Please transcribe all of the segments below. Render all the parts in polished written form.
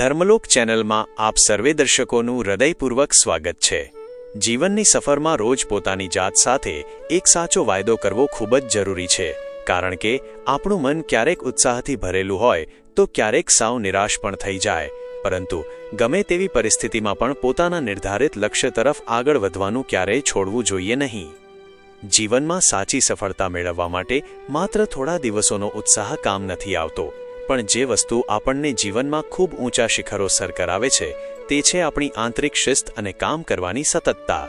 ધર્મલોક ચેનલમાં આપ સર્વે દર્શકોનું હૃદયપૂર્વક સ્વાગત છે। જીવનની સફરમાં રોજ પોતાની જાત સાથે એક સાચો વાયદો કરવો ખૂબ જ જરૂરી છે, કારણ કે આપણું મન ક્યારેક ઉત્સાહથી ભરેલું હોય તો ક્યારેક સાવ નિરાશ પણ થઈ જાય, પરંતુ ગમે તેવી પરિસ્થિતિમાં પણ પોતાના નિર્ધારિત લક્ષ્ય તરફ આગળ વધવાનું ક્યારેય છોડવું જોઈએ નહીં। જીવનમાં સાચી સફળતા મેળવવા માટે માત્ર થોડા દિવસોનો ઉત્સાહ કામ નથી આવતો, પણ જે વસ્તુ આપણને જીવનમાં ખૂબ ઊંચા શિખરો સર કરાવે છે તે છે આપણી આંતરિક શિસ્ત અને કામ કરવાની સતતતા।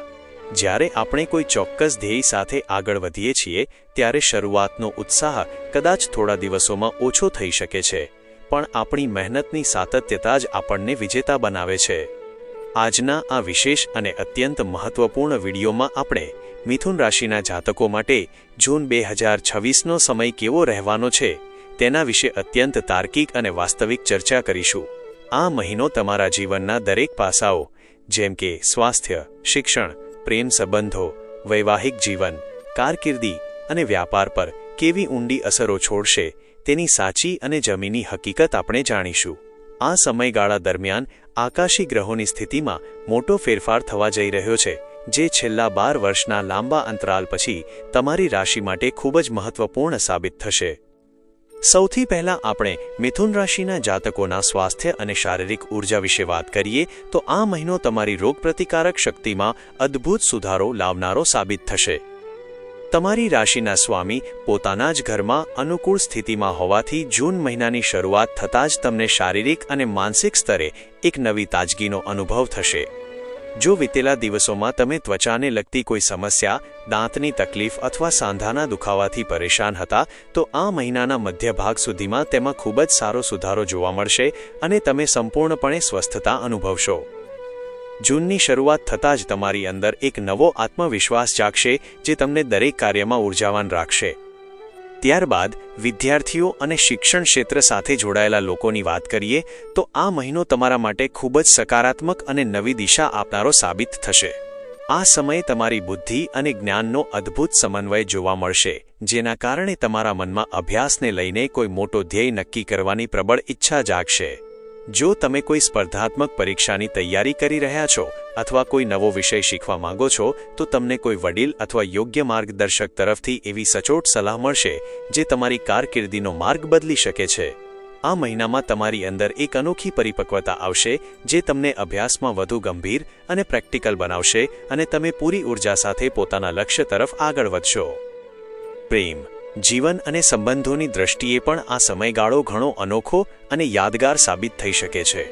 જ્યારે આપણે કોઈ ચોક્કસ ધ્યેય સાથે આગળ વધીએ છીએ ત્યારે શરૂઆતનો ઉત્સાહ કદાચ થોડા દિવસોમાં ઓછો થઈ શકે છે, પણ આપણી મહેનતની સાતત્યતા જ આપણને વિજેતા બનાવે છે। આજના આ વિશેષ અને અત્યંત મહત્વપૂર્ણ વિડીયોમાં આપણે મિથુન રાશિના જાતકો માટે જૂન 2026નો સમય કેવો રહેવાનો છે તેના વિશે અત્યંત તાર્કિક અને વાસ્તવિક ચર્ચા કરીશું। આ મહિનો તમારા જીવનના દરેક પાસાઓ જેમ કે સ્વાસ્થ્ય, શિક્ષણ, પ્રેમ સંબંધો, વૈવાહિક જીવન, કારકિર્દી અને વ્યાપાર પર કેવી ઊંડી અસરો છોડશે તેની સાચી અને જમીની હકીકત આપણે જાણીશું। આ સમયગાળા દરમિયાન આકાશી ગ્રહોની સ્થિતિમાં મોટો ફેરફાર થવા જઈ રહ્યો છે, જે છેલ્લા 12 વર્ષના લાંબા અંતરાલ પછી તમારી રાશિ માટે ખૂબ જ મહત્વપૂર્ણ સાબિત થશે। સૌથી પહેલા આપણે મિથુન રાશિના જાતકોના સ્વાસ્થ્ય અને શારીરિક ઊર્જા વિશે વાત કરીએ તો આ મહિનો તમારી રોગપ્રતિકારક શક્તિમાં અદ્ભુત સુધારો લાવનારો સાબિત થશે। તમારી રાશિના સ્વામી પોતાના જ ઘરમાં અનુકૂળ સ્થિતિમાં હોવાથી જૂન મહિનાની શરૂઆત થતાં જ તમને શારીરિક અને માનસિક સ્તરે એક નવી તાજગીનો અનુભવ થશે। જો વિતેલા દિવસોમાં તમે ત્વચાને લગતી કોઈ સમસ્યા, દાંતની તકલીફ અથવા સાંધાના દુખાવાથી પરેશાન હતા તો આ મહિનાના મધ્ય ભાગ સુધીમાં તેમાં ખૂબ જ સારો સુધારો જોવા મળશે અને તમે સંપૂર્ણપણે સ્વસ્થતા અનુભવશો। જૂનની શરૂઆત થતાં જ તમારી અંદર એક નવો આત્મવિશ્વાસ જાગશે જે તમને દરેક કાર્યમાં ઉર્જાવાન રાખશે। ત્યારબાદ વિદ્યાર્થીઓ અને શિક્ષણ ક્ષેત્ર સાથે જોડાયેલા લોકોની વાત કરીએ તો આ મહિનો તમારા માટે ખૂબ જ સકારાત્મક અને નવી દિશા આપનારો સાબિત થશે। આ સમયે તમારી બુદ્ધિ અને જ્ઞાનનો અદ્ભુત સમન્વય જોવા મળશે, જેના કારણે તમારા મનમાં અભ્યાસને લઈને કોઈ મોટો ધ્યેય નક્કી કરવાની પ્રબળ ઈચ્છા જાગશે। જો તમે કોઈ સ્પર્ધાત્મક પરીક્ષાની તૈયારી કરી રહ્યા છો અથવા કોઈ નવો વિષય શીખવા માંગો છો તો તમને કોઈ વડીલ અથવા યોગ્ય માર્ગદર્શક તરફથી એવી સચોટ સલાહ મળશે જે તમારી કારકિર્દીનો માર્ગ બદલી શકે છે। આ મહિનામાં તમારી અંદર એક અનોખી પરિપક્વતા આવશે જે તમને અભ્યાસમાં વધુ ગંભીર અને પ્રેક્ટિકલ બનાવશે અને તમે પૂરી ઊર્જા સાથે પોતાના લક્ષ્ય તરફ આગળ વધશો। પ્રેમ, જીવન અને સંબંધોની દ્રષ્ટિએ પણ આ સમયગાળો ઘણો અનોખો અને યાદગાર સાબિત થઈ શકે છે।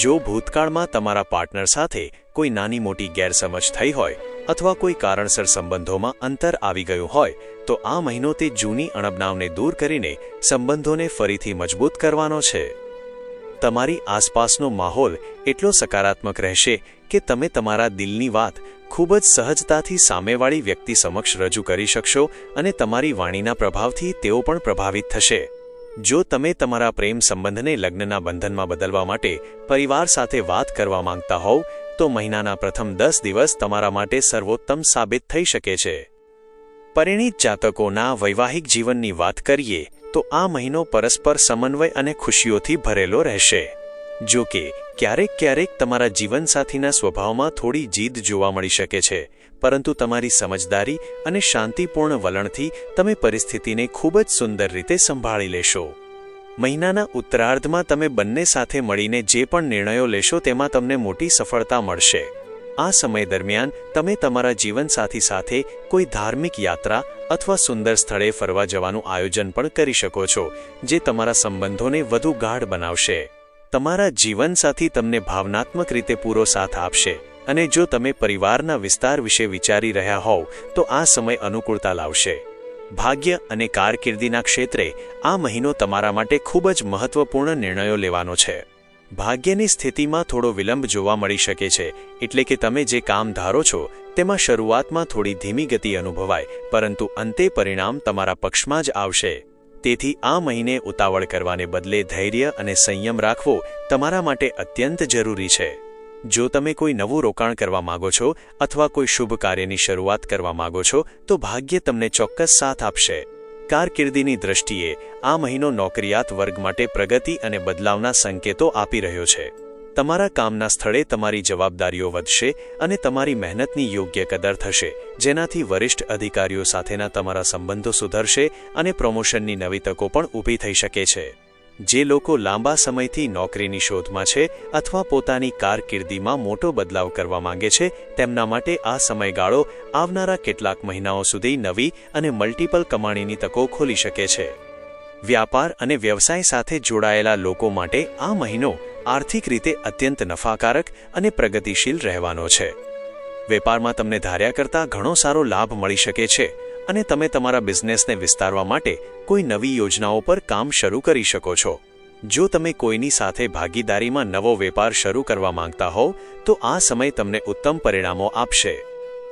જો ભૂતકાળમાં તમારા પાર્ટનર સાથે કોઈ નાની મોટી ગેરસમજ થઈ હોય અથવા કોઈ કારણસર સંબંધોમાં અંતર આવી ગયું હોય તો આ મહિનો તે જૂની અણબનાવને દૂર કરીને સંબંધોને ફરીથી મજબૂત કરવાનો છે। તમારી આસપાસનો માહોલ એટલો સકારાત્મક રહેશે કે તમે તમારા દિલની વાત ખૂબ જ સહજતાથી સામેવાળી વ્યક્તિ સમક્ષ રજૂ કરી શકશો અને તમારી વાણીના પ્રભાવથી તેઓ પણ પ્રભાવિત થશે। જો તમે તમારા પ્રેમ સંબંધને લગ્નના બંધનમાં બદલવા માટે પરિવાર સાથે વાત કરવા માંગતા હોવ તો મહિનાના પ્રથમ 10 દિવસ તમારા માટે સર્વોત્તમ સાબિત થઈ શકે છે। પરિણીત જાતકોના વૈવાહિક જીવનની વાત કરીએ તો આ મહિનો પરસ્પર સમન્વય અને ખુશીઓથી ભરેલો રહેશે। જો કે ક્યારેક તમારા જીવનસાથીના સ્વભાવમાં થોડી જીદ જોવા મળી શકે છે, પરંતુ તમારી સમજદારી અને શાંતિપૂર્ણ વલણથી તમે પરિસ્થિતિને ખૂબ જ સુંદર રીતે સંભાળી લેશો। મહિનાના ઉત્તરાર્ધમાં તમે બંને સાથે મળીને જે પણ નિર્ણયો લેશો તેમાં તમને મોટી સફળતા મળશે। આ સમય દરમિયાન તમે તમારા જીવનસાથી સાથે કોઈ ધાર્મિક યાત્રા અથવા સુંદર સ્થળે ફરવા જવાનું આયોજન પણ કરી શકો છો, જે તમારા સંબંધોને વધુ ગાઢ બનાવશે। તમારા જીવનસાથી તમને ભાવનાત્મક રીતે પૂરો સાથ આપશે અને જો તમે પરિવારના વિસ્તાર વિશે વિચારી રહ્યા હોવ તો આ સમય અનુકૂળતા લાવશે। ભાગ્ય અને કારકિર્દીના ક્ષેત્રે આ મહિનો તમારા માટે ખૂબ જ મહત્વપૂર્ણ નિર્ણયો લેવાનો છે। ભાગ્યની સ્થિતિમાં થોડો વિલંબ જોવા મળી શકે છે, એટલે કે તમે જે કામ ધારો છો તેમાં શરૂઆતમાં થોડી ધીમી ગતિ અનુભવાય, પરંતુ અંતે પરિણામ તમારા પક્ષમાં જ આવશે। તેથી આ મહિને ઉતાવળ કરવાને બદલે ધૈર્ય અને સંયમ રાખવો તમારા માટે અત્યંત જરૂરી છે। જો તમે કોઈ નવું રોકાણ કરવા માંગો છો અથવા કોઈ શુભ કાર્યની શરૂઆત કરવા માંગો છો તો ભાગ્ય તમને ચોક્કસ સાથ આપશે। કારકિર્દીની દૃષ્ટિએ આ મહિનો નોકરિયાત વર્ગ માટે પ્રગતિ અને બદલાવના સંકેતો આપી રહ્યો છે. તમારા કામના સ્થળે તમારી જવાબદારીઓ વધશે અને તમારી મહેનતની યોગ્ય કદર થશે, જેનાથી વરિષ્ઠ અધિકારીઓ સાથેના તમારા સંબંધો સુધરશે અને પ્રમોશનની નવી તકો પણ ઊભી થઈ શકે છે. જે લોકો લાંબા સમયથી નોકરીની શોધમાં છે અથવા પોતાની કારકિર્દીમાં મોટો બદલાવ કરવા માંગે છે, તેમના માટે આ સમયગાળો આવનારા કેટલાક મહિનાઓ સુધી નવી અને મલ્ટિપલ કમાણીની તકો ખોલી શકે છે. વ્યાપાર અને વ્યવસાય સાથે જોડાયેલા લોકો માટે આ મહિનો આર્થિક રીતે અત્યંત નફાકારક અને પ્રગતિશીલ રહેવાનો છે. વેપારમાં તમને ધાર્યા કરતાં ઘણો સારો લાભ મળી શકે છે અને તમે તમારા બિઝનેસને વિસ્તારવા માટે કોઈ નવી યોજનાઓ પર કામ શરૂ કરી શકો છો. જો તમે કોઈની સાથે ભાગીદારીમાં નવો વેપાર શરૂ કરવા માંગતા હોવ તો આ સમય તમને ઉત્તમ પરિણામો આપશે.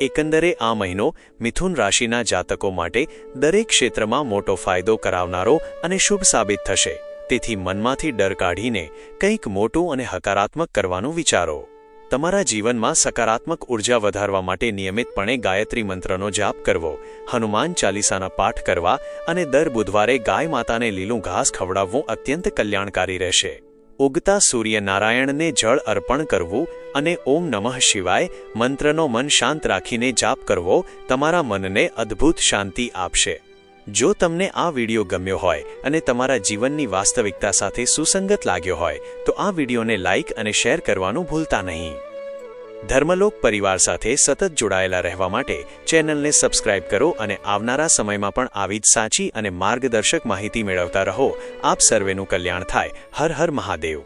એકંદરે આ મહિનો મિથુન રાશિના જાતકો માટે દરેક ક્ષેત્રમાં મોટો ફાયદો કરાવનારો અને શુભ સાબિત થશે. તેથી મનમાંથી ડર કાઢીને કંઈક મોટું અને હકારાત્મક કરવાનું વિચારો. તમારા જીવનમાં સકારાત્મક ઉર્જા વધારવા માટે નિયમિતપણે ગાયત્રી મંત્રનો જાપ કરવો, હનુમાન ચાલીસાના પાઠ કરવા અને દર બુધવારે ગાય માતાને લીલું ઘાસ ખવડાવવું અત્યંત કલ્યાણકારી રહેશે. ઉગતા સૂર્યનારાયણને જળ અર્પણ કરવું અને ઓમ નમઃ શિવાય મંત્રનો મન શાંત રાખીને જાપ કરવો તમારા મનને અદ્ભુત શાંતિ આપશે. જો તમને આ વિડીયો ગમ્યો હોય અને તમારા જીવનની વાસ્તવિકતા સાથે સુસંગત લાગ્યો હોય તો આ વિડીયોને લાઇક અને શેર કરવાનું ભૂલતા નહીં. ધર્મલોક પરિવાર સાથે સતત જોડાયેલા રહેવા માટે ચેનલને સબસ્ક્રાઇબ કરો અને આવનારા સમયમાં પણ આવી જ સાચી અને માર્ગદર્શક માહિતી મેળવતા રહો. આપ સર્વેનું કલ્યાણ થાય. હર હર મહાદેવ.